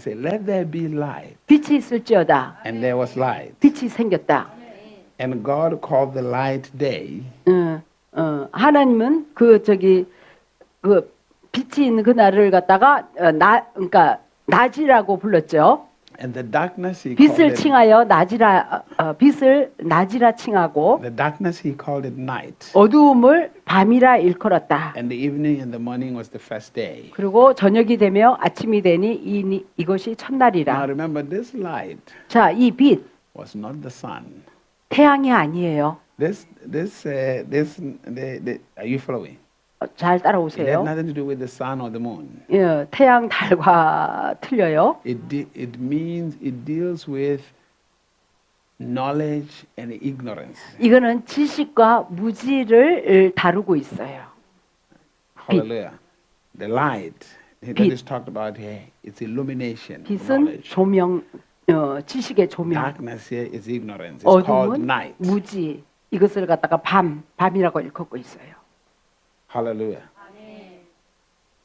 said, "Let there be light," 빛이 있을지어다. and there was light. 빛이 생겼다. And God called the light day, 하나님은 그 빛이 있는 그 날을 갖다가 그러니까 낮이라고 불렀죠. and the darkness He 빛을 called it. 칭하여 빛을 낮이라 칭하고 The darkness He called it night, 어두움을 밤이라 일컬었다. and the evening and the morning was the first day. 그리고 저녁이 되며 아침이 되니 이것이 Now 첫날이라. remember, this light 자, 이 빛 was not the sun. 태양이 아니에요. Are you following? 잘 It had 따라오세요. nothing to do with the sun or the moon. 예, 태양 달과 틀려요. It means it deals with knowledge and ignorance. 이거는 지식과 무지를 다루고 있어요. Hallelujah. The light that 빛. is talked about here, it's illumination, 빛은 knowledge. 조명, 지식의 조명. Darkness here is ignorance. It's called 어둠은 night. 무지. 이것을 갖다가 밤이라고 일컫고 있어요. Hallelujah.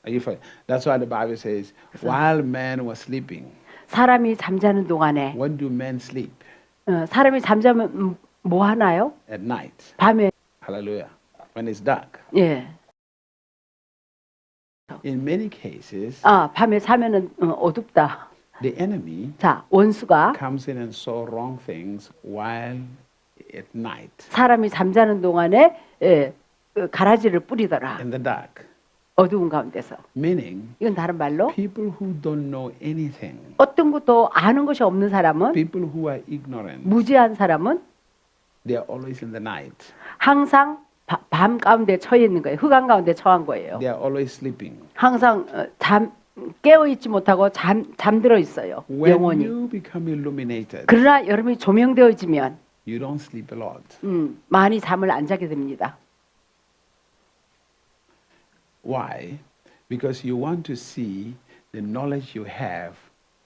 Are you following? That's why the Bible says, while man was sleeping, 사람이 잠자는 동안에 when do men sleep? 사람이 잠자면 뭐 하나요? At night. 밤에. Hallelujah. When it's dark. 예. In many cases, 밤에 자면은 어둡다. the enemy 자, 원수가 comes in and saw wrong things while at night, 사람이 잠자는 동안에 가라지를 뿌리더라. in the dark. 어두운 가운데서. Meaning, 이건 다른 말로 people who don't know anything, 어떤 것도 아는 것이 없는 사람은, people who are ignorant, 무지한 사람은 they are always in the night. 항상 밤 가운데 처해 있는 거예요. 흑암 가운데 처한 거예요. They are always sleeping. 항상 깨어 있지 못하고 잠들어 있어요. When 영원히. you become illuminated, 그러나 여러분이 조명되어지면 you don't sleep a lot. 많이 잠을 안 자게 됩니다. Why? Because you want to see the knowledge you have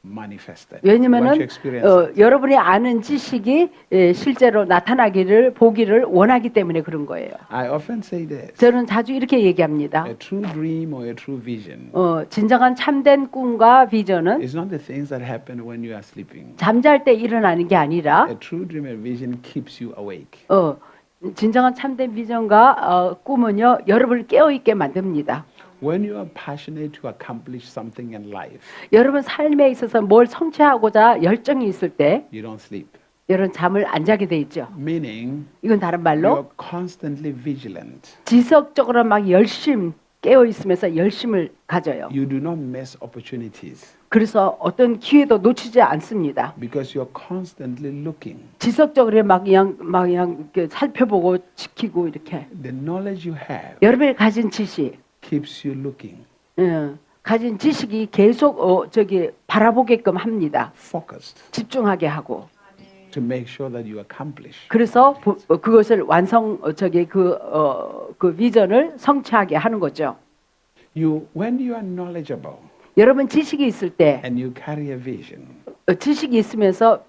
manifested. You want to 왜냐면은 experience it. 여러분이 아는 지식이 실제로 나타나기를 보기를 원하기 때문에 그런 거예요. I often say this. 저는 자주 이렇게 얘기합니다. A true dream or a true vision 진정한 참된 꿈과 비전은 is not the things that happen when you are sleeping. 잠잘 때 일어나는 게 아니라 A true dream and vision keeps you awake. 진정한 참된 비전과 꿈은요 여러분을 깨어 있게 만듭니다. When you are passionate to accomplish something in life, 여러분 삶에 있어서 뭘 성취하고자 열정이 있을 때 you don't sleep. 여러분 잠을 안 자게 돼 있죠. Meaning, 이건 다른 you 말로 are constantly vigilant. 지속적으로 막 열심 깨어 있으면서 열심을 가져요. You do not miss opportunities 그래서 어떤 기회도 놓치지 않습니다. because you are constantly looking. 지속적으로 막 그냥 이렇게 살펴보고 지키고 이렇게 The knowledge you have 여러분이 가진 지식, keeps you looking, 가진 지식이 계속 바라보게끔 합니다. focused 집중하게 하고. to make sure that you accomplish. 그래서 그것을 그 비전을 성취하게 하는 거죠. When you are knowledgeable 여러분 지식이 있을 때 and you carry a vision, 지식이 있으면서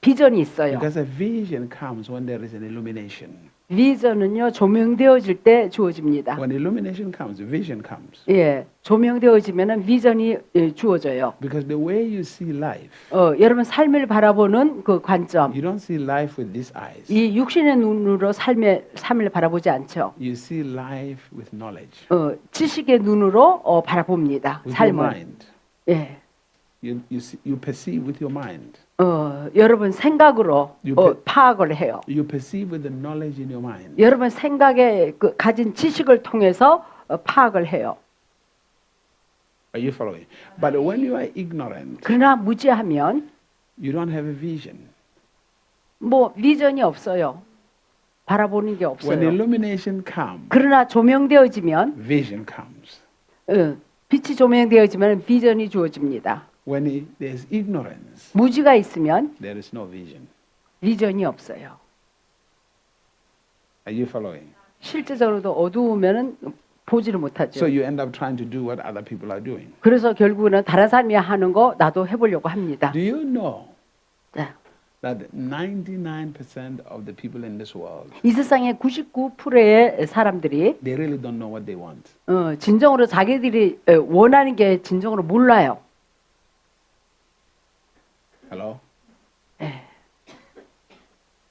비전이 있어요. because a vision comes when there is an illumination. 비전은요 조명되어질 때 주어집니다. When illumination comes, vision comes. 예, 조명되어지면은 비전이 주어져요. Because the way you see life, 여러분 삶을 바라보는 그 관점, you don't see life with these eyes. 이 육신의 눈으로 삶을 바라보지 않죠. You see life with knowledge, 지식의 눈으로 바라봅니다. with your 삶을. mind. 예, You perceive with your mind. 여러분 생각으로 You 파악을 해요. You perceive with the knowledge in your mind. 여러분 생각에 가진 지식을 통해서 파악을 해요. Are you following? But when you are ignorant, 그러나 무지하면 you don't have a vision. 비전이 없어요. 바라보는 게 When 없어요. illumination comes, 그러나 조명되어지면 vision comes. 빛이 조명되어지면 비전이 주어집니다. When there's ignorance, 무지가 있으면 there is no vision. 비전이 없어요. Are you following? 실제적으로도 어두우면은 보지를 못하죠. So you end up trying to do what other people are doing. 그래서 결국은 다른 사람이 하는 거 나도 해보려고 합니다. Do you know 자, that 99% of the people in this world, 이 세상의 99%의 사람들이 they really don't know what they want. 진정으로 자기들이 원하는 게 진정으로 몰라요. Hello? 예.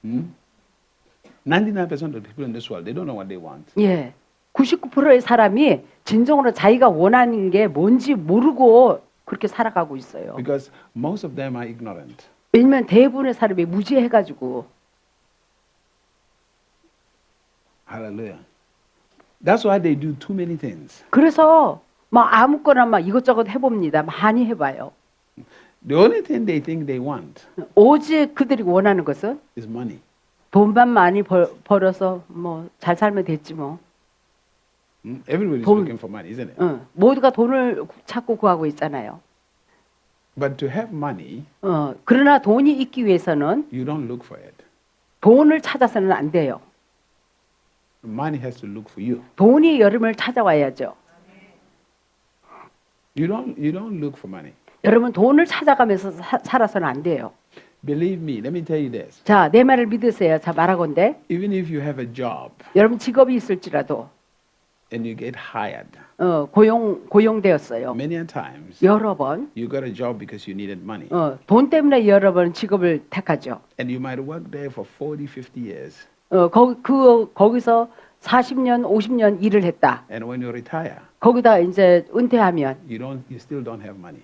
99% of the people in this world, they don't know what they want. 예. 99%의 사람이 진정으로 자기가 원하는 게 뭔지 모르고 그렇게 살아가고 있어요. Because most of them are ignorant. 왜냐면 대부분의 사람이 무지해가지고. Hallelujah. That's why they do too many things. 그래서 막 아무거나 막 이것저것 해봅니다. 많이 해봐요. The only thing they think they want 오직 그들이 원하는 것은 is money. 돈만 많이 벌어서 뭐 잘 살면 됐지 뭐. Everybody's 돈- looking for money, isn't it? 모두가 돈을 찾고 구하고 있잖아요. But to have money, 그러나 돈이 있기 위해서는 you don't look for it. 돈을 찾아서는 안 돼요. Money has to look for you. 돈이 여러분을 찾아와야죠. You don't look for money. 여러분 돈을 찾아가면서 살아서는 안 돼요. Believe me, let me tell you this. 자, 내 말을 믿으세요. 자, 말하건대 Even if you have a job 여러분 직업이 있을지라도 and you get hired, 고용되었어요. many a times 여러 번 you got a job because you needed money. 돈 때문에 여러 번 직업을 택하죠. And you might work there for 40, 50 years. 거기서 40년, 50년 일을 했다. And when you retire, 거기다 이제 은퇴하면 you still don't have money.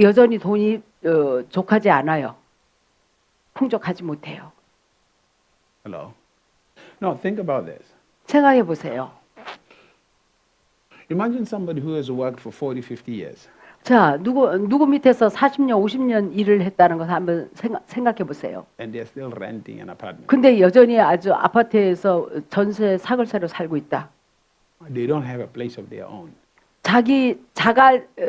여전히 돈이 족하지 않아요. 풍족하지 못해요. Hello? No, think about this. 생각해 보세요. Imagine somebody who has worked for 40, 50 years. 자, 누구 밑에서 40년, 50년 일을 했다는 것을 한번 생각해 보세요. And they're still renting an apartment. 근데 여전히 아주 아파트에서 전세 사글세로 살고 있다. They don't have a place of their own.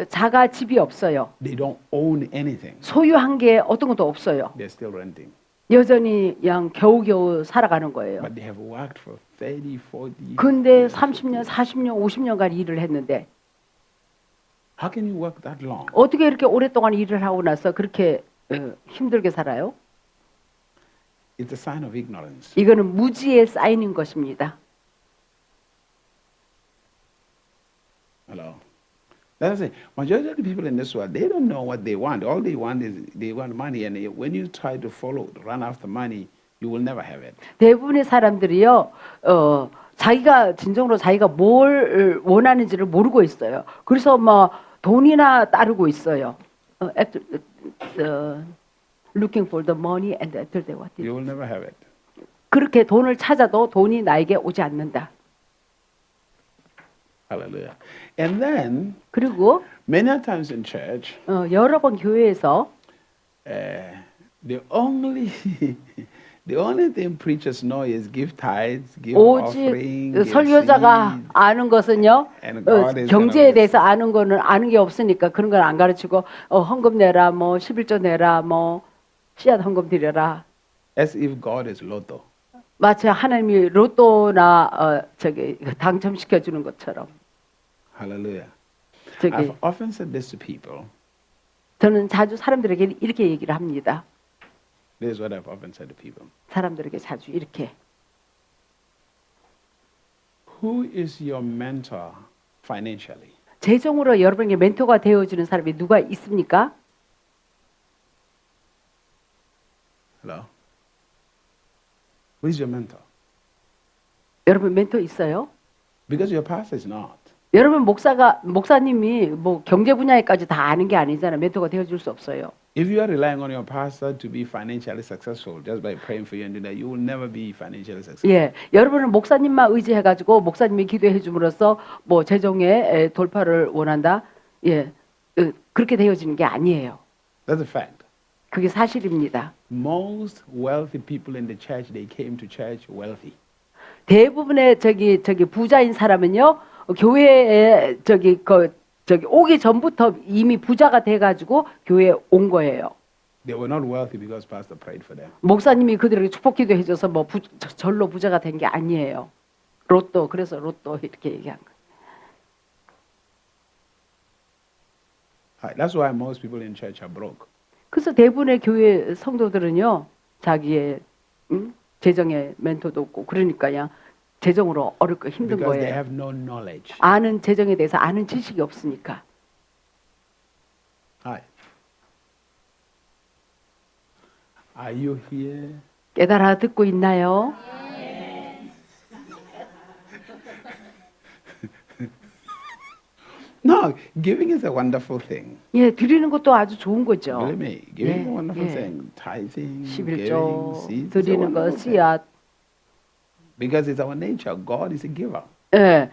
자가 집이 없어요. They don't own anything. 소유한 게 어떤 것도 없어요. They're still renting. 여전히 그냥 겨우겨우 살아가는 거예요. But they have worked for 30, 40 근데 years. 30년, 40년, 50년간 일을 했는데 How can you work that long? 어떻게 이렇게 오랫동안 일을 하고 나서 그렇게 힘들게 살아요? It's a sign of ignorance. 이거는 무지의 사인인 것입니다. Hello. That's it. Majority of the people in this world, they don't know what they want. All they want is they want money, and when you try to run after money, you will never have it. 대부분의 사람들이요, 진정으로 자기가 뭘 원하는지를 모르고 있어요. 그래서 뭐 돈이나 따르고 있어요. Looking for the money and after they what? You will never have it. 그렇게 돈을 찾아도 돈이 나에게 오지 않는다. Hallelujah. And then 그리고 many times in church, 여러 번 교회에서 the only the only thing preachers know is give tithes, give 오직 offering, give 설교자가 seed. 아는 것은요, And God is 경제에 gonna 대해서 아는 거는 아는 게 없으니까 그런 걸 안 가르치고 헌금 내라, 뭐 11조 내라, 뭐 씨앗 헌금 드려라. As if God is lotto. 마치 하나님이 로또나 당첨시켜 주는 것처럼. Hallelujah. 저기 I've often said this to people. 저는 자주 사람들에게 이렇게 얘기를 합니다. This is what I've often said to people. 사람들에게 자주 이렇게. Who is your mentor financially? 재정으로 여러분에게 멘토가 되어주는 사람이 누가 있습니까? Hello? Who is your mentor? 여러분 멘토 있어요? Because your pastor is not. 여러분 목사님이 뭐 경제 분야에까지 다 아는 게 아니잖아요. 멘토가 되어줄 수 없어요. If you are relying on your pastor to be financially successful just by praying for you and doing that, you will never be financially successful. 예, 여러분은 목사님만 의지해가지고 목사님이 기도해 줌으로써 뭐 재정의 돌파를 원한다. 예, 그렇게 되어지는 게 아니에요. That's a fact. 그게 사실입니다. Most wealthy people in the church, they came to church wealthy. 대부분의 저기 부자인 사람은요, 교회에 오기 전부터 이미 부자가 돼가지고 교회에 온 거예요. They were not wealthy because pastor prayed for them. 목사님이 그들에게 축복 기도해줘서 뭐 절로 부자가 된 게 아니에요. 그래서 로또 이렇게 얘기한 거예요. That's why most people in church are broke. 그래서 대부분의 교회 성도들은요, 자기의 재정의 멘토도 없고 그러니까 그냥 재정으로 어렵고 힘든 Because they 거예요. have no knowledge. 재정에 대해서 아는 지식이 없으니까. Hi. Are you here? 깨달아 듣고 있나요? No, giving is a wonderful thing. 예, 드리는 것도 아주 좋은 거죠. Believe me, giving is a 예, wonderful 예. thing. Tithing, giving, 11조 seeds is a 드리는 거 wonderful thing. 씨앗. Because it's our nature. God is a giver. 예,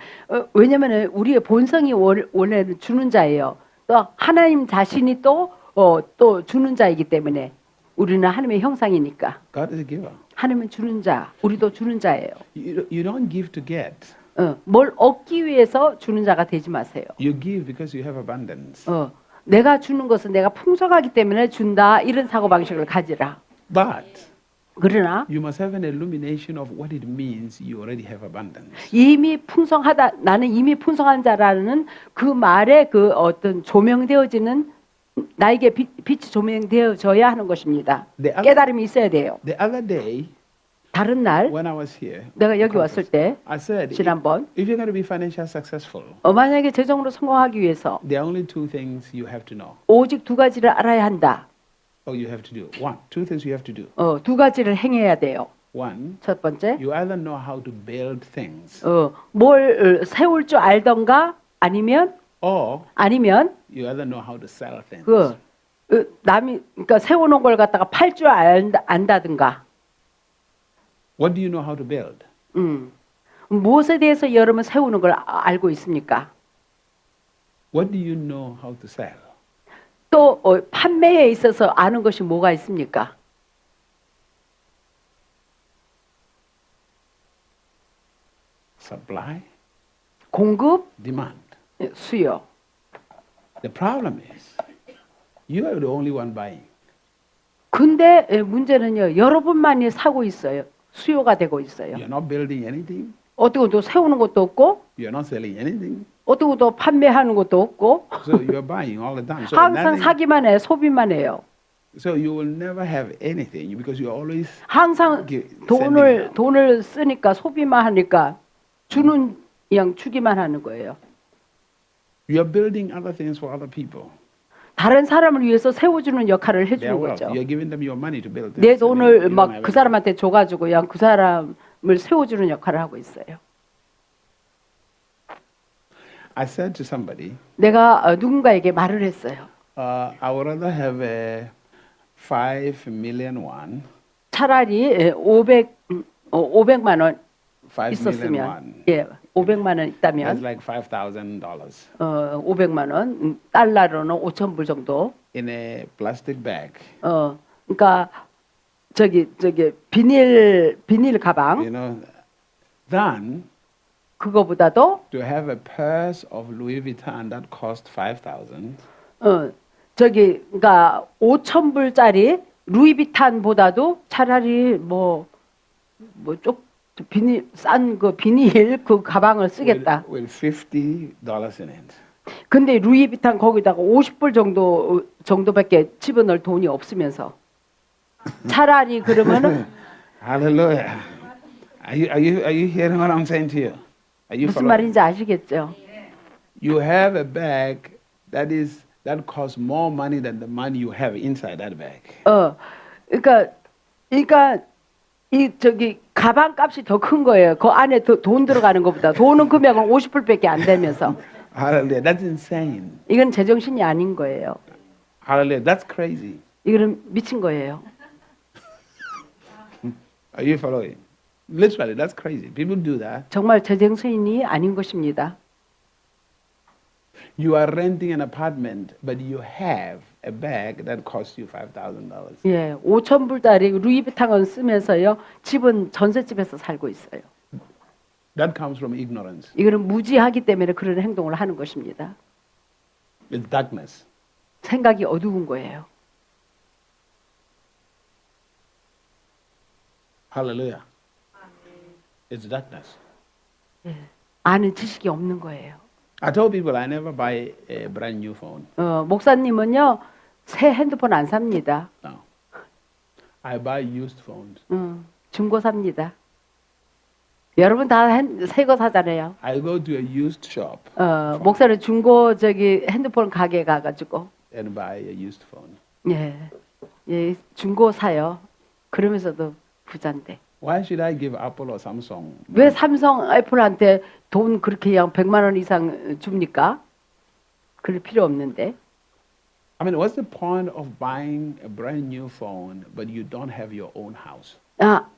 왜냐하면 우리의 본성이 원래는 주는 자예요. 또 하나님 자신이 또 주는 자이기 때문에 우리는 하나님의 형상이니까. God is a giver. 하나님은 주는 자, 우리도 주는 자예요. You don't give to get. 뭘 얻기 위해서 주는 자가 되지 마세요. You give because you have abundance. 내가 주는 것은 내가 풍성하기 때문에 준다 이런 사고 방식을 가지라. But 그러나 you must have an illumination of what it means you already have abundance. 이미 풍성하다, 나는 이미 풍성한 자라는 그 말에 그 어떤 조명되어지는 나에게 빛이 조명되어져야 하는 것입니다. 깨달음이 있어야 돼요. The other day, 다른 날 when I was here, 내가 여기 왔을 때 I said, 지난번 if you're going to be financially successful, 만약에 재정으로 성공하기 위해서 there are only two things you have to know. 오직 두 가지를 알아야 한다. Oh, you have to do. Two things you have to do. 두 가지를 행해야 돼요. One, 첫 번째, you either know how to build things, 뭘 세울 줄 알던가 아니면 or you either know how to sell things. 남이 그러니까 세워놓은 걸 갖다가 팔 줄 안다든가. What do you know how to build? 무엇에 대해서 여러분 세우는 걸 알고 있습니까? What do you know how to sell? 또 판매에 있어서 아는 것이 뭐가 있습니까? Supply, 공급, demand. 수요. The problem is, you are the only one buying. 근데 문제는요, 여러분만이 사고 있어요. 수요가 되고 있어요. You're not building anything. 어떻게 또 세우는 것도 없고, You're not selling anything. 어떻게 또 판매하는 것도 없고, So you're buying all the time. So, 항상 사기만 해, 소비만 해요. so you will never have anything because you're always 항상 돈을 쓰니까 소비만 하니까 주는 양 주기만 하는 거예요. you're building other things for other people. 다른 사람을 위해서 세워주는 역할을 Their 해주는 wealth. 거죠. You're giving them your money to build 내 things. and 돈을 you don't 막 have 그 it. 사람한테 줘가지고 그냥 그 사람을 세워주는 역할을 하고 있어요. I said to somebody, 내가 누군가에게 말을 했어요. I would rather have a 5 million won, 차라리 500만 원 5 million 있었으면, won. 예, 500만 원 That's 있다면, like $5,000 500만 원, 달러로는 5천 불 정도. in a plastic bag. 그러니까 저기 비닐 가방 You know, than 그거보다도 to have a purse of Louis Vuitton that cost 5,000. 그러니까 5천 불짜리 루이비탄보다도 차라리 쪽 비닐 싼 그 비닐 그 가방을 쓰겠다. With $50 in it. 근데 루이비탄 거기다가 50불 정도밖에 집어넣을 돈이 없으면서 차라리 그러면은 Hallelujah. Are you hearing what I'm saying to you? Are you 무슨 following? 말인지 아시겠죠? You have a bag that costs more money than the money you have inside that bag. 그러니까 이 가방 값이 더 큰 거예요. 그 안에 돈 들어가는 것보다 돈은 금액은 50불밖에 안 되면서 Hallelujah. That's insane. 이건 제정신이 아닌 거예요. Hallelujah. That's crazy. 이거는 미친 거예요. Are you following? Literally, that's crazy. People do that. 정말 제정신이 아닌 것입니다. You are renting an apartment, but you have a bag that costs you $5,000. 예, 5천 불짜리 루이비탕을 쓰면서요. 집은 전셋집에서 살고 있어요. That comes from ignorance. 이거는 무지하기 때문에 그런 행동을 하는 것입니다. It's darkness. 생각이 어두운 거예요. Hallelujah. It's darkness. 아는 지식이 없는 거예요. I told people I never buy a brand new phone. 목사님은요 새 핸드폰 안 삽니다. No. I buy used phones. 중고 삽니다. 여러분 다 새 거 사잖아요. I go to a used shop 목사는 중고 핸드폰 가게 가가지고 and buy a used phone. 예 중고 사요. 그러면서도 부자인데. Why should I give Apple or Samsung? 왜 삼성, 애플한테 돈 그렇게 그냥 100만 원 이상 줍니까? 그럴 필요 없는데. I mean, what's the point of buying a brand new phone but you don't have your own house?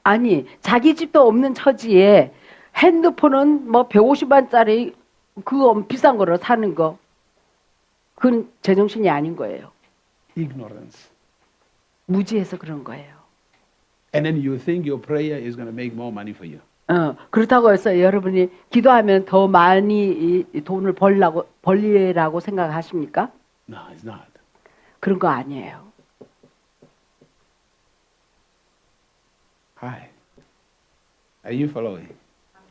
아니, 자기 집도 없는 처지에 핸드폰은 뭐 150만짜리 그 비싼 거로 사는 거. 그건 제정신이 아닌 거예요. Ignorance. 무지해서 그런 거예요. And then you think your prayer is going to make more money for you. 그렇다고 해서 여러분이 기도하면 더 많이 돈을 벌리라고 생각하십니까? No, it's not. 그런 거 아니에요. Hi. Are you following?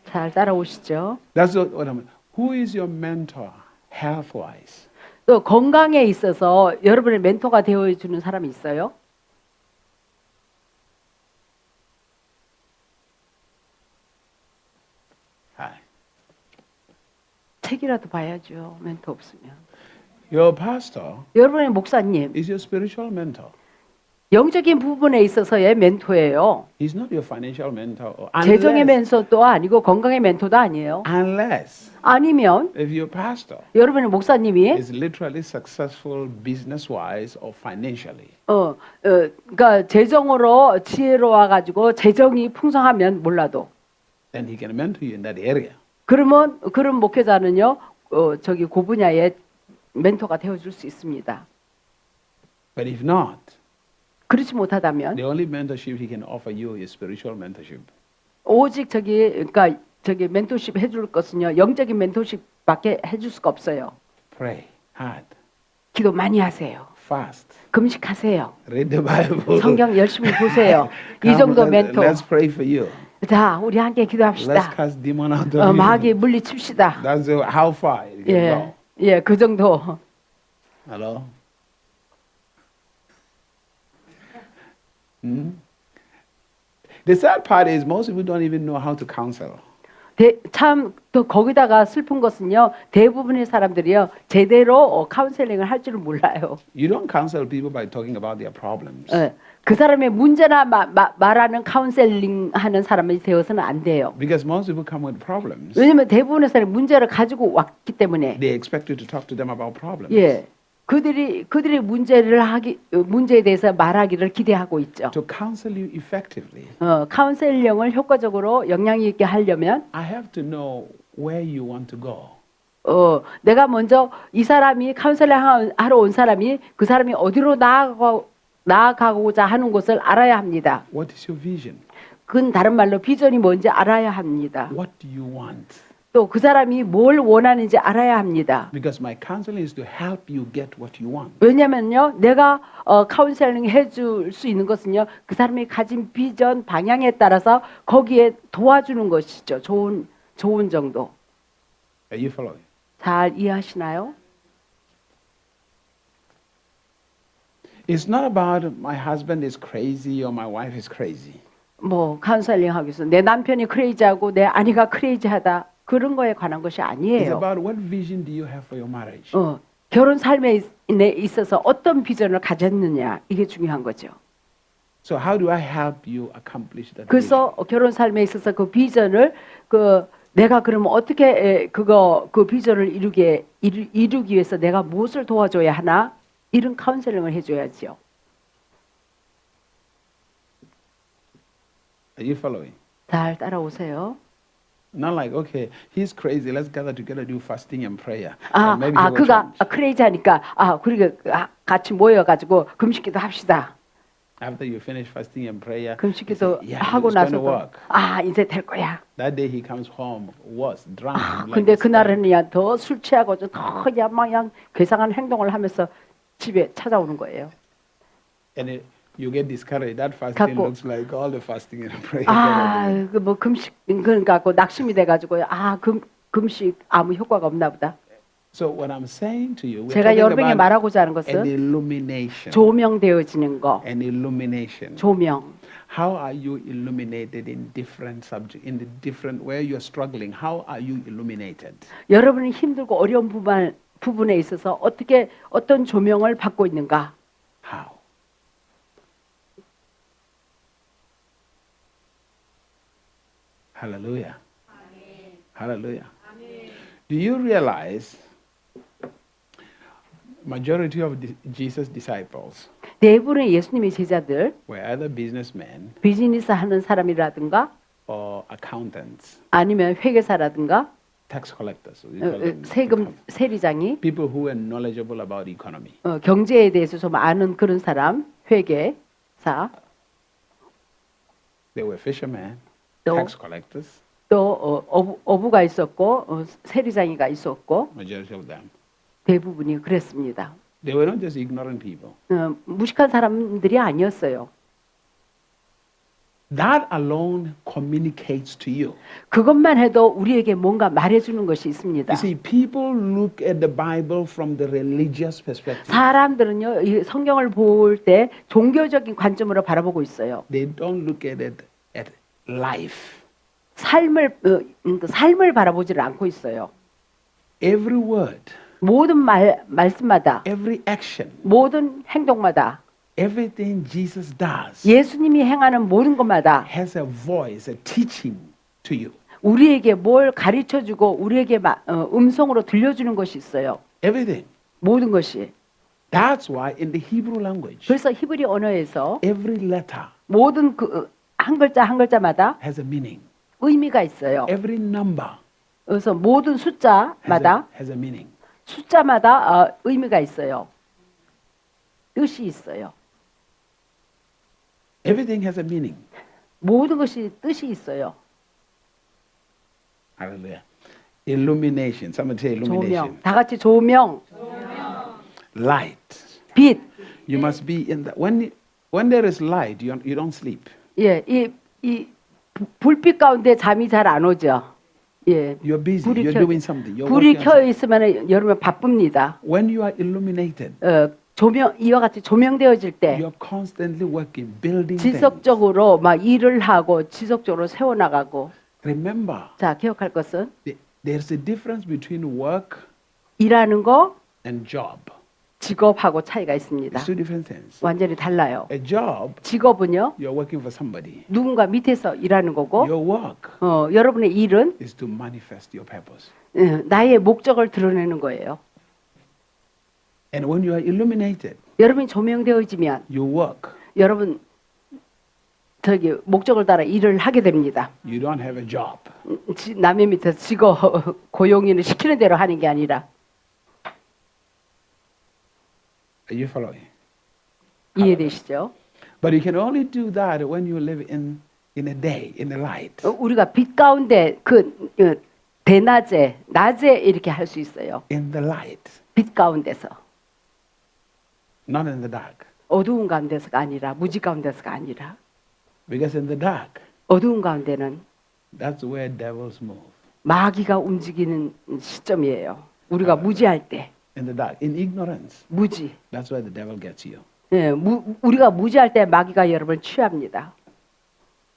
잘 따라오시죠? That's what I'm. Who is your mentor, health-wise? 또 건강에 있어서 여러분의 멘토가 되어주는 사람이 있어요? Hi. 책이라도 봐야죠. 멘토 없으면. Your pastor 여러분의 목사님, is your spiritual mentor. 영적인 부분에 있어서의 멘토예요. He's not your financial mentor. 재정의 멘토도 아니고 건강의 멘토도 아니에요. Unless 아니면 if your pastor 여러분의 목사님이 is literally successful business-wise or financially. 그러니까 재정으로 지혜로워 가지고 재정이 풍성하면 몰라도 Then he can mentor you in that area. 그러면 그런 목회자는요, 저기 그 분야의 멘토가 되어줄 수 있습니다. But if not, 그렇지 못하다면 the only mentorship he can offer you is spiritual mentorship. 오직 그러니까 저기 멘토십 해줄 것은요, 영적인 멘토십밖에 해줄 수가 없어요. Pray hard, 기도 많이 하세요. fast, 금식하세요. read the Bible. 성경 열심히 보세요. 이 Come, 정도 멘토. Let's pray for you. 자, 우리 함께 Let's 기도합시다. cast demon out of you. 마귀 물리칩시다. That's how far it can go. 예, 그 정도. Hello? Hmm? The sad part is most people don't even know how to counsel. 참 또 거기다가 슬픈 것은요, 대부분의 사람들이요 제대로 카운셀링을 할 줄을 몰라요. You don't counsel people by talking about their problems. 그 사람의 문제나 말하는 카운셀링하는 사람이 되어서는 안 돼요. Because most people come with problems. 왜냐하면 대부분의 사람이 문제를 가지고 왔기 때문에. They expect you to talk to them about problems. 예, 그들이 문제에 대해서 말하기를 기대하고 있죠. To counsel you effectively, 카운셀링을 효과적으로 영향 있게 하려면 I have to know where you want to go. 내가 먼저 이 사람이 카운셀링 하러 온 사람이 그 사람이 어디로 나아가고자 하는 것을 알아야 합니다. What is your vision? 그건 다른 말로 비전이 뭔지 알아야 합니다. What do you want? 또 그 사람이 뭘 원하는지 알아야 합니다. Because my counseling is to help you get what you want. 왜냐면요, 내가 카운셀링 해줄 수 있는 것은요, 그 사람이 가진 비전 방향에 따라서 거기에 도와주는 것이죠. 좋은 정도. Are you following? 잘 이해하시나요? It's not about my husband is crazy or my wife is crazy. 뭐 카운셀링 하기 위해서 내 남편이 크레이지하고 내 아내가 크레이지하다 그런 거에 관한 것이 It's 아니에요. about what vision do you have for your marriage. 결혼 삶에 있어서 어떤 비전을 가졌느냐 이게 중요한 거죠. So how do I help you accomplish that vision? 그래서 결혼 삶에 있어서 그 비전을 내가 그러면 어떻게 그 비전을 이루기 위해서 내가 무엇을 도와줘야 하나 이런 카운셀링을 해줘야지요. Are you following? 잘 따라오세요. Not like, okay, he's crazy. Let's gather together, do fasting and prayer. And maybe he will 그가 change. 크레이지하니까 우리가 같이 모여가지고 금식기도 합시다. After you finish fasting and prayer, he 금식기도 said, yeah, 하고 it's going to 나서도 work. 이제 될 거야. That day he comes home, worse, drunk. like 근데 this. 그날은 더 술 취하고 더 그냥 괴상한 행동을 하면서 집에 찾아오는 거예요. And you get discouraged. That fasting 갖고, looks like all the fasting and prayer. 뭐 금식 그러니까 낙심이 돼가지고 금식 아무 효과가 없나 보다. So what I'm saying to you, we're 제가 talking 여러분에게 about 말하고자 하는 an 것은 illumination. 조명되어지는 거. An illumination. 조명. How are you illuminated in different subjects, in the different where you're struggling? How are you illuminated? 여러분이 힘들고 어려운 부분에 있어서 어떤 조명을 받고 있는가? How? Hallelujah. Hallelujah. Do you realize majority of Jesus' disciples 대부분의 예수님의 제자들 were either businessmen 비즈니스 하는 사람이라든가 or accountants, 아니면 회계사라든가 tax collectors. We call them 세금 세리장이 people who were knowledgeable about economy. 경제에 대해서 좀 아는 그런 사람, 회계사, They were fishermen, 또- tax collectors, 또 어부가 있었고 세리장이가 있었고 majority of them. 대부분이 그랬습니다. They were not just ignorant people. 무식한 사람들이 아니었어요. That alone communicates to you. 그것만 해도 우리에게 뭔가 말해주는 것이 있습니다. You see, people look at the Bible from the religious perspective. 사람들은요, 이 성경을 볼 때 종교적인 관점으로 바라보고 있어요. They don't look at it at life. 삶을 바라보지를 않고 있어요. Every word, 모든 말씀마다, every action, 모든 행동마다, everything Jesus does 예수님이 행하는 모든 것마다 has a voice, a teaching to you. 우리에게 뭘 가르쳐주고 우리에게 음성으로 들려주는 것이 있어요. Everything. 모든 것이. That's why in the Hebrew language, 그래서 히브리 언어에서 every letter 모든 그 한 글자 한 글자마다 has a meaning. 의미가 있어요. Every number 그래서 모든 숫자마다 has a meaning. 숫자마다 의미가 있어요. 뜻이 있어요. Everything has a meaning. 모든 것이 뜻이 있어요. Hallelujah. Illumination. Someone say 조명. illumination. 다 같이 조명, Light. 빛. You must be in the when there is light, you don't sleep. 예, 이 불빛 가운데 잠이 잘 안 오죠. 예. You're busy. 불이 You're 켜- doing something. You're 불이 working 켜 on something. 있으면 여러분 바쁩니다. When you are illuminated, 조명 이와 같이 조명되어질 때 you're constantly working, building things. 지속적으로 막 일을 하고 지속적으로 세워 나가고. Remember, 자, 기억할 것은 there's a difference between work 일하는 거, and job. 직업하고 차이가 있습니다. It's two different things. 완전히 달라요. A job, 직업은요, you're working for somebody. 누군가 밑에서 일하는 거고, Your work 여러분의 일은 is to manifest your purpose. 나의 목적을 드러내는 거예요. And when you are illuminated, 여러분이 조명되어지면 you work. 여러분 목적을 따라 일을 하게 됩니다. You don't have a job. 남의 밑에서 직업 고용인을 시키는 대로 하는 게 아니라. Are you following? 이해되시죠? But you can only do that when you live in a day, in the light. 우리가 빛 가운데 대낮에 낮에 이렇게 할 수 있어요. In the light, 빛 가운데서. not in the dark. 어두운 가운데서가 아니라 무지 가운데서가 아니라 Because in the dark, 어두운 가운데는 that's where devils move. 마귀가 움직이는 시점이에요. 우리가 무지할 때 In the dark, in ignorance, 무지. that's where the devil gets you. 예, 우리가 무지할 때 마귀가 여러분을 취합니다.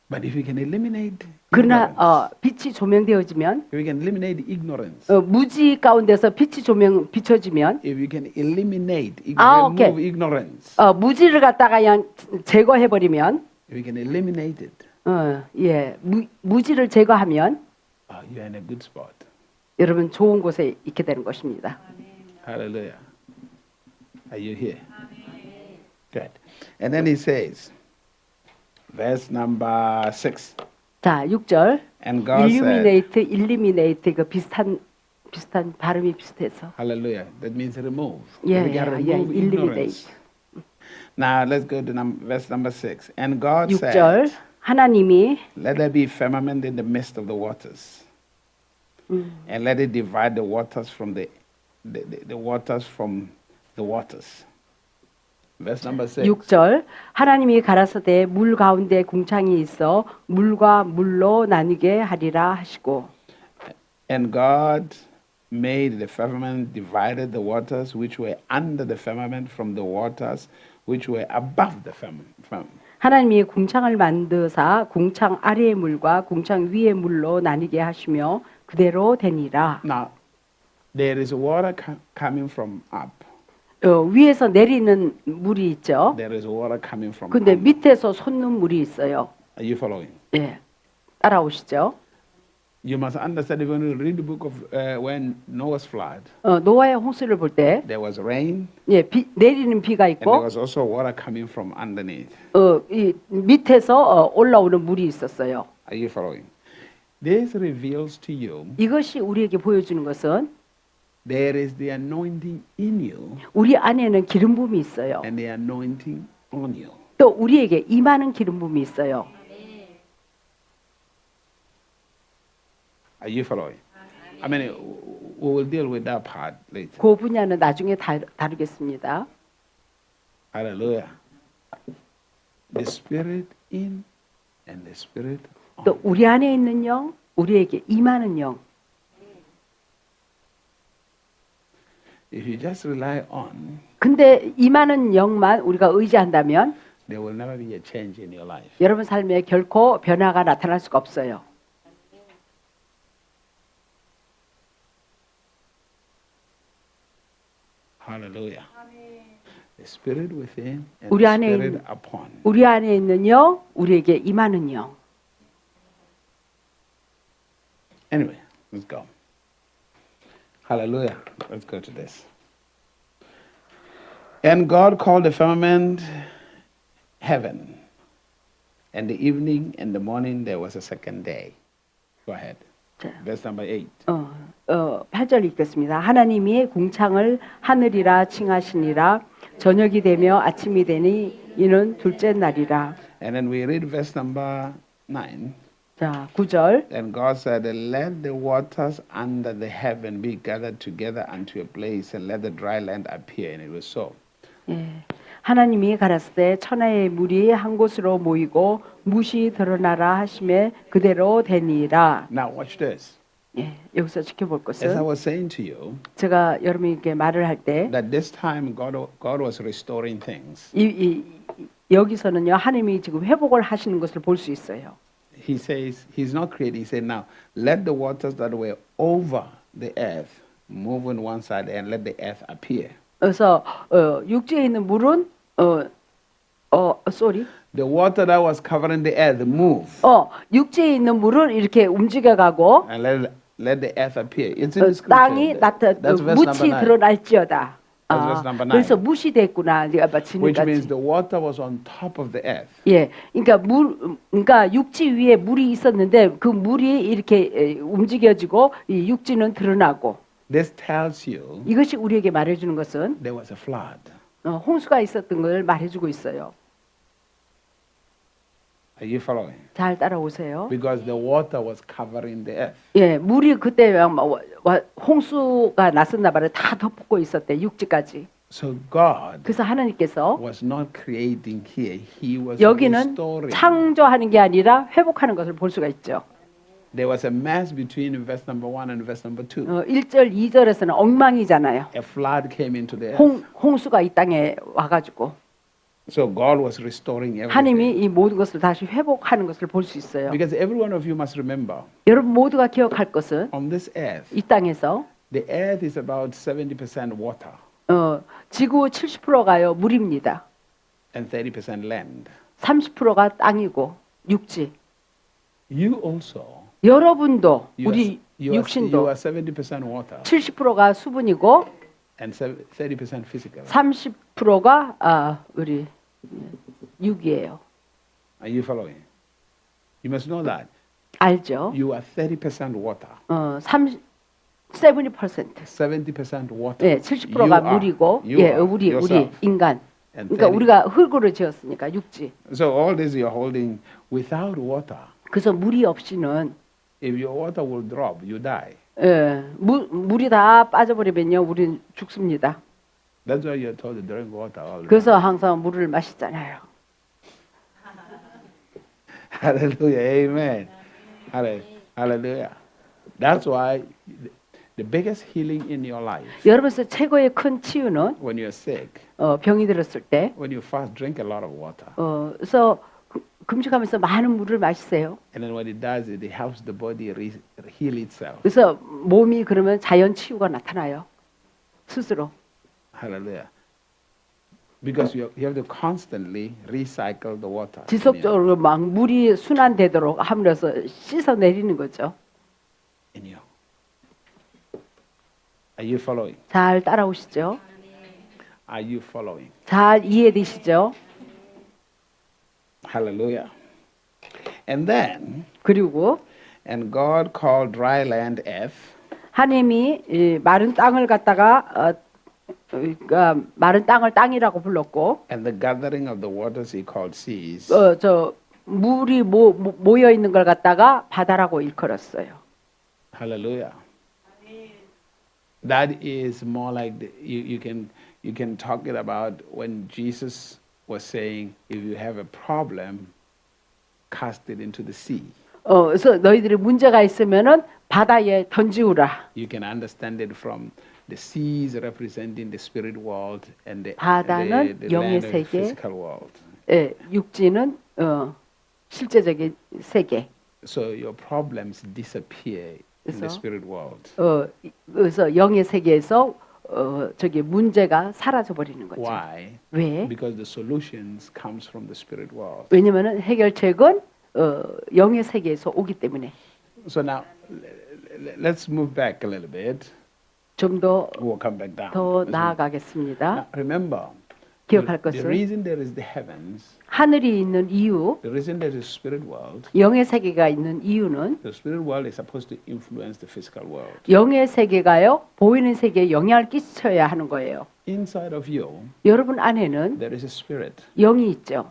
But if you can eliminate 그러나 ignorance, 빛이 조명되어지면 if you can eliminate ignorance, 무지 가운데서 빛이 비춰지면 if you can eliminate, 오케이. remove ignorance, 무지를 갖다가 그냥 제거해 버리면 if you can eliminate it, 예, 무지를 제거하면 you're in a good spot. 여러분 좋은 곳에 있게 되는 것입니다. Hallelujah. Are you here? Good. And then he says, verse number 6. 자, 6절. And God said, 일리미네이트 그 비슷한 발음이 비슷해서. hallelujah. That means remove. Yeah, we can yeah, remove eliminate. ignorance. Now let's go to verse number 6. And God 6절. said, 하나님이 let there be firmament in the midst of the waters. And let it divide the waters from the waters from the waters. Verse number 6. 6절. 하나님이 가라사대 물 가운데 궁창이 있어 물과 물로 나뉘게 하리라 하시고. And God made the firmament, divided the waters which were under the firmament from the waters which were above the firmament. 하나님이 궁창을 만드사 궁창 아래의 물과 궁창 위의 물로 나뉘게 하시며 그대로 되니라. Now, there is water coming from up. 위에서 내리는 물이 있죠. There is water coming from 근데 under. 밑에서 솟는 물이 있어요. Are you following? 예, 따라오시죠. You must understand if you read the book of when Noah's flood, 노아의 홍수를 볼 때, there was rain 예, 내리는 비가 and there 있고, was also water coming from underneath. 이 밑에서 올라오는 물이 있었어요. Are you following? This reveals to you 이것이 우리에게 보여주는 것은 there is the anointing in you 우리 안에는 기름 부음이 있어요. and the anointing on you. 또 우리에게 임하는 기름 부음이 있어요. Are you following? I mean, we will deal with that part later. 그 분야는 나중에 다루겠습니다. Hallelujah. The Spirit in and the Spirit on. 또 우리 안에 있는 영, 우리에게 임하는 영. If you just rely on, 근데 임하는 영만 우리가 의지한다면 there will never be a change in your life. 여러분 삶에 결코 변화가 나타날 수가 없어요. Hallelujah. The Spirit within and 우리 the 안에 Spirit 있는- upon. 우리 안에 있는 영, 우리에게 임하는 영. Anyway, let's go. Hallelujah. Let's go to this. And God called the firmament heaven. And the evening and the morning there was a second day. Go ahead. 자, Verse number 8. 8절 읽겠습니다. 하나님이 궁창을 하늘이라 칭하시니라. 저녁이 되며 아침이 되니 이는 둘째 날이라. And then we read verse number 9. 자, 9절. And God said, let the waters under the heaven be gathered together unto a place, and let the dry land appear. And it was so. 예. 하나님이 가라사대 천하의 물이 한 곳으로 모이고 뭇이 드러나라 하심에 그대로 되니라. Now watch this. 예. 여기서 지켜볼 As I 것은 was saying to you, 제가 여러분에게 말을 할 때 that this time God was restoring things. 여기서는요 하나님이 지금 회복을 하시는 것을 볼 수 있어요. He says, he's not creating. He said, now, let the waters that were over the earth move on one side and let the earth appear. 그래서 육지에 있는 물은 sorry. The water that was covering the earth move 육지에 있는 물은 이렇게 움직여가고 and let the earth appear. It's in the scripture. 땅이 That's verse 묻이 number 9. 드러날지어다. That's verse number 9. 그래서 묻이 됐구나. 네가 Which means 지금까지. the water was on top of the earth. 예, 그러니까 육지 위에 물이 있었는데 그 물이 이렇게 움직여지고 이 육지는 드러나고. This tells you 이것이 우리에게 말해주는 것은 there was a flood. 홍수가 있었던 걸 말해주고 있어요. Are you following? 잘 따라오세요. Because the water was covering the earth. 예, 물이 그때 홍수가 났었나 봐요. 다 덮고 있었대 육지까지. So God 그래서 하나님께서 was not creating here. He was 여기는 restoring. 창조하는 게 아니라 회복하는 것을 볼 수가 있죠. There was a mess between verse number 1 and verse number 2. 1절, 2절에서는 엉망이잖아요. A flood came into the earth. 홍수가 이 땅에 와가지고 So God was restoring everything. 하나님이 이 모든 것을 다시 회복하는 것을 볼 수 있어요. Because every one of you must remember, 여러분 모두가 기억할 것은 on this earth, 이 땅에서 the earth is about 70% water 지구 70%가요 물입니다. and 30% land. 30%가 땅이고 육지. You also, 여러분도 you 우리 you are 육신도 70% water 70%가 수분이고 and 30% physical. 30%가 우리 육이에요. Are you following? You must know that. 알죠? You are 30% water, 70%. 70% water. 예, 70%가 물이고, you 예, are 우리 yourself. 인간. And 그러니까 30. 우리가 흙으로 지었으니까 육지. So all this you're holding without water. 그래서 물이 없이는 If your water will drop, you die. 예, 물이 다 빠져버리면요, 우리는 죽습니다. That's why you're told to drink water all the time. 그래서 항상 물을 마시잖아요. Hallelujah. Amen. Hallelujah. That's why the biggest healing in your life, 여러분께서 최고의 큰 치유는 when you're sick, 병이 들었을 때, when you fast, drink a lot of water. 그래서 금식하면서 많은 물을 마시세요. And then what it does is it helps the body heal itself. 그래서 몸이 그러면 자연 치유가 나타나요. 스스로. Hallelujah. Because you have to constantly recycle the water. 지속적으로 막 물이 순환되도록 하면서 씻어 내리는 거죠. in you. Are you following? 잘 따라오시죠? Are you following? 잘 이해되시죠? Hallelujah. And then, 그리고 and God called dry land F, 하나님이 이 마른 땅을 갖다가 그러니까 마른 땅을 땅이라고 불렀고 and the gathering of the waters he called seas. 저 물이 모여 있는 걸 갖다가 바다라고 일컬었어요. Hallelujah. That is more like you can talk it about when Jesus was saying, if you have a problem, cast it into the sea. 그래서 너희들이 문제가 있으면은 바다에 던지우라. You can understand it from the seas representing the spirit world and the 바다는 the 영의 land of the 세계, physical world. 예, 육지는 실제적인 세계. So your problems disappear in the 그래서, spirit world. 그래서 영의 세계에서 저기 문제가 사라져 버리는 거죠. Why? 왜? Because the solutions comes from the spirit world. 왜냐면은 해결책은 영의 세계에서 오기 때문에. So now let's move back a little bit. 좀 더 We'll come back down. 더 나아가겠습니다. Now, remember, 기억할 the 것은 reason there is the heavens, 하늘이 있는 이유, the reason there is spirit world, 영의 세계가 있는 이유는 the spirit world is supposed to influence the physical world. 영의 세계가요 보이는 세계에 영향을 끼쳐야 하는 거예요. Inside of you, 여러분 안에는 there is a spirit, 영이 있죠.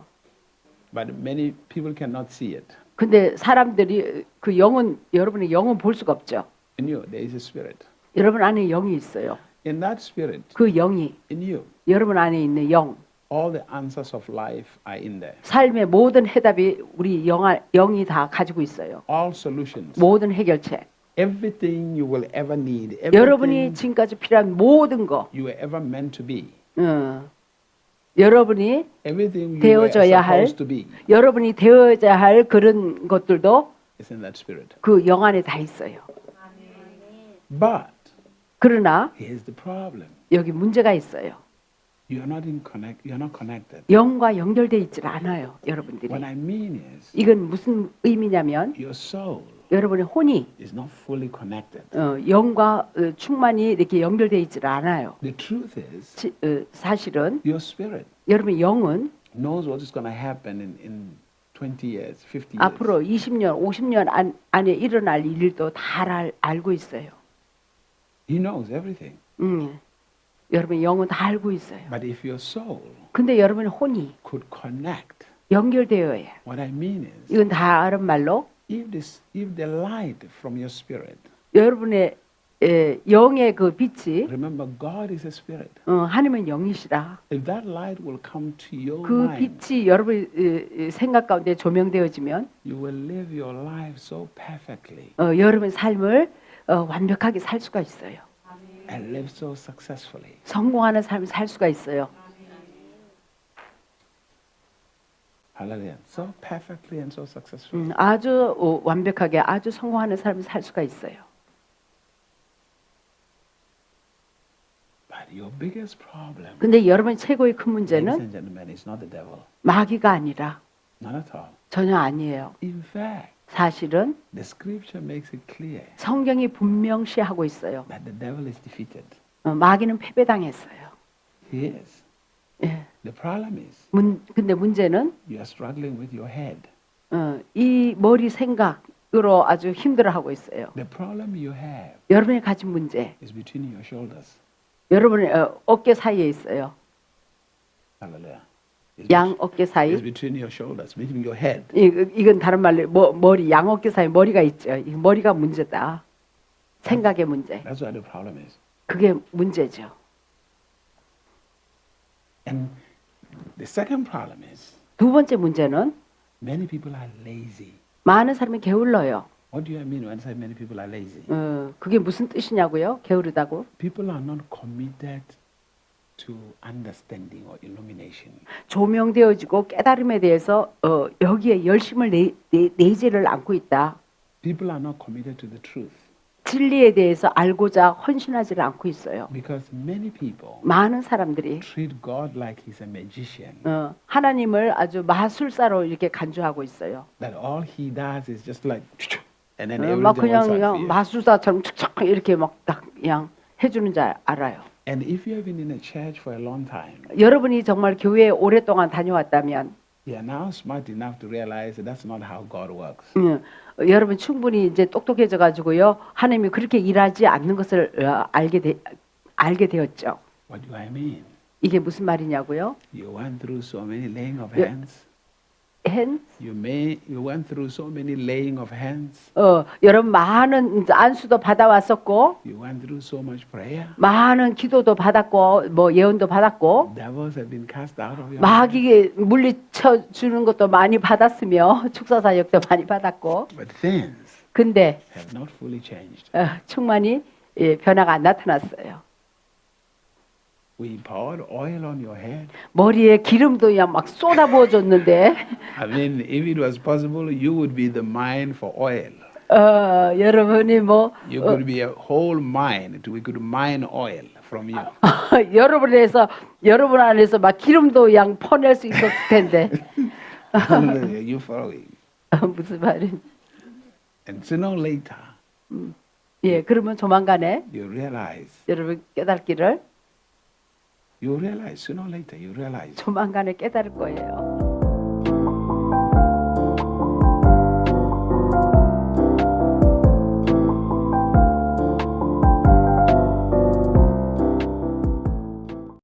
but many people cannot see it. 근데 사람들이 그 영은 여러분의 영은 볼 수가 없죠. In you, there is a spirit. 여러분 안에 영이 있어요. In that spirit, 그 영이 in you, 여러분 안에 있는 영, all the answers of life are in there. 삶의 모든 해답이 우리 영이 다 가지고 있어요. All solutions, 모든 해결책. everything you will ever need, 여러분이 everything 지금까지 필요한 모든 거, you were ever meant to be, 여러분이 everything you were 되어져야 할, supposed to be, 여러분이 되어야 할 그런 것들도 is in that spirit. 그 영 안에 다 있어요. But 그러나 here's the problem: 여기 문제가 있어요. you are not connected. 영과 연결돼 있질 않아요, 여러분들이. What I mean is, 이건 무슨 의미냐면 your soul 여러분의 혼이 is not fully connected. 영과 충만히 이렇게 연결돼 있질 않아요. The truth is, 사실은 your spirit 여러분의 영은 knows what is going to happen in 20 years, 50 years. 앞으로 20년, 50년 안에 일어날 일도 다 알고 있어요. He knows everything. 여러분의 영은 다 알고 있어요. But if your soul 근데 여러분의 혼이 could connect, 연결되어야 해요. what I mean is, 이건 다른 말로 if the light from your spirit, 여러분의 영의 그 빛이 remember God is a spirit. 하나님은 영이시라. If that light will come to your 그 mind, 빛이 여러분의 생각 가운데 조명되어지면 you will live your life so perfectly 여러분의 삶을 완벽하게 살 수가 있어요. and live so successfully. 성공하는 삶을 살 수가 있어요. Hallelujah. So perfectly and so successfully. 아주 완벽하게 아주 성공하는 삶을 살 수가 있어요. But your biggest problem, 근데 여러분 최고의 큰 ladies 문제는 and gentlemen, is not the devil. 마귀가 아니라 Not at all. 전혀 아니에요. In fact, 사실은 the scripture makes it clear 성경이 분명시하고 있어요. that the devil is defeated. 마귀는 패배당했어요. He is. 예. The problem is 근데 문제는 you are struggling with your head. 이 머리 생각으로 아주 힘들어하고 있어요. The problem you have 여러분이 가진 문제, is between your shoulders. 여러분의 어깨 사이에 있어요. Hallelujah. 양 어깨 사이. It's between your shoulders, between your head. 이건 다른 말로 머리, 양 어깨 사이 머리가 있죠. 이 머리가 문제다. 생각의 문제. That's what the problem is. 그게 문제죠. And the second problem is 두 번째 문제는 many people are lazy. 많은 사람이 게을러요. What do I mean when I say many people are lazy? 그게 무슨 뜻이냐고요? 게으르다고? People are not committed to understanding or illumination. 조명되어지고 깨달음에 대해서 여기에 열심을 내지를 않고 있다. People are not committed to the truth. 진리에 대해서 알고자 헌신하지를 않고 있어요. Because many people 많은 사람들이 treat God like He's a magician. 하나님을 아주 마술사로 이렇게 간주하고 있어요. That all He does is just like And then 막 everything was 그냥 fear. 마술사처럼 툭툭 이렇게 막 딱 그냥 해주는 줄 알아요. And if you have been in a church for a long time, 여러분이 정말 교회에 오랫동안 다녀왔다면 you are now smart enough to realize that that's not how God works. 여러분 충분히 이제 똑똑해져 가지고요. 하나님이 그렇게 일하지 않는 것을 알게 되었죠. What do I mean? 이게 무슨 말이냐고요? You went through so many laying of hands. hands? You went through so many laying of hands. 여러분 많은 안수도 받아왔었고, You went through so much prayer. 많은 기도도 받았고, 뭐 예언도 받았고, Devils have been cast out of your life. 마귀에 물리쳐 주는 것도 많이 받았으며, 축사사역도 많이 받았고, But things 근데 have not fully changed. 충만히 변화가 안 나타났어요. We poured oil on your head. 머리에 기름도 그냥 막 쏟아 부어줬는데, I mean, if it was possible, you would be the mine for oil. 여러분이 뭐 You could be a whole mine. We could mine oil from you. 여러분 안에서 막 기름도 그냥 퍼낼 수 있었을 텐데. You following? 무슨 말인지. And sooner or later, 예, 그러면 조만간에 you realize. 여러분 깨닫기를 You realize sooner or later. You realize. 조만간에 깨달을 거예요.